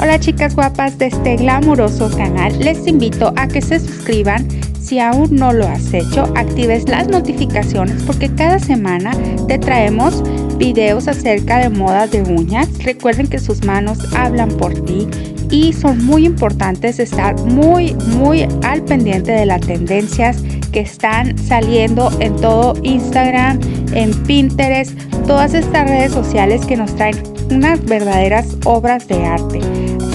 Hola chicas guapas de este glamuroso canal, les invito a que se suscriban. Si aún no lo has hecho, actives las notificaciones porque cada semana te traemos videos acerca de moda de uñas. Recuerden que sus manos hablan por ti y son muy importantes estar muy al pendiente de las tendencias que están saliendo en todo Instagram, en Pinterest, todas estas redes sociales que nos traen unas verdaderas obras de arte.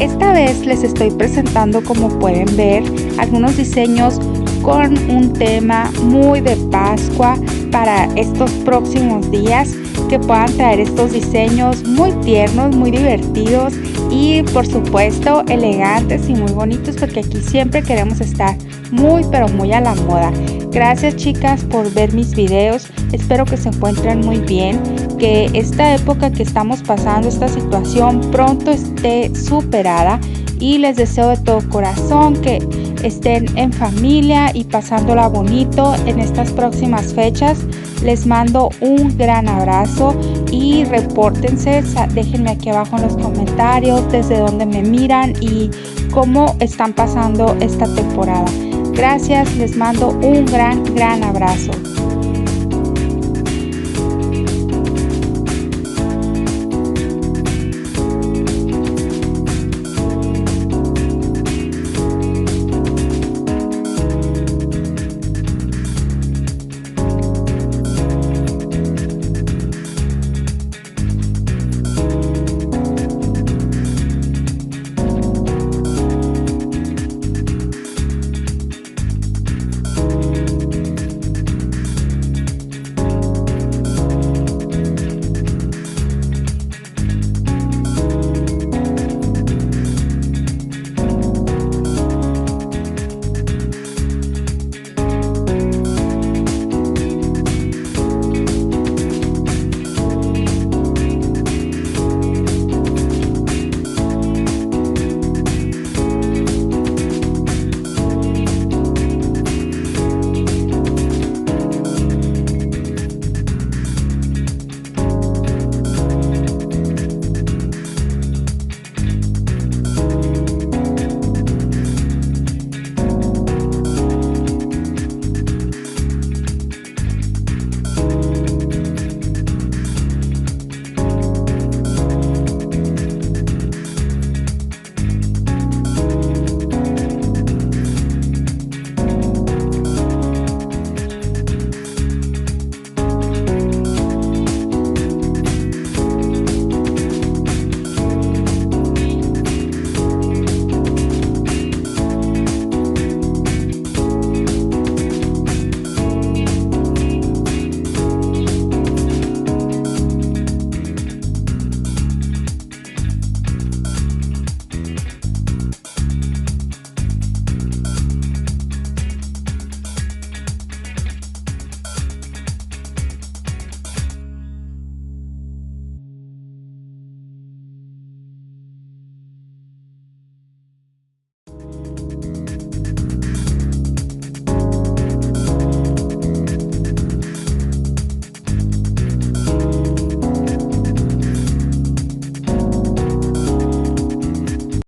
Esta vez les estoy presentando, como pueden ver, algunos diseños con un tema muy de Pascua para estos próximos días, que puedan traer estos diseños muy tiernos, muy divertidos y por supuesto elegantes y muy bonitos, porque aquí siempre queremos estar muy a la moda. Gracias chicas por ver mis videos, espero que se encuentren muy bien, que esta época que estamos pasando, esta situación pronto esté superada y les deseo de todo corazón que estén en familia y pasándola bonito en estas próximas fechas. Les mando un gran abrazo y repórtense, déjenme aquí abajo en los comentarios desde donde me miran y cómo están pasando esta temporada. Gracias, les mando un gran abrazo.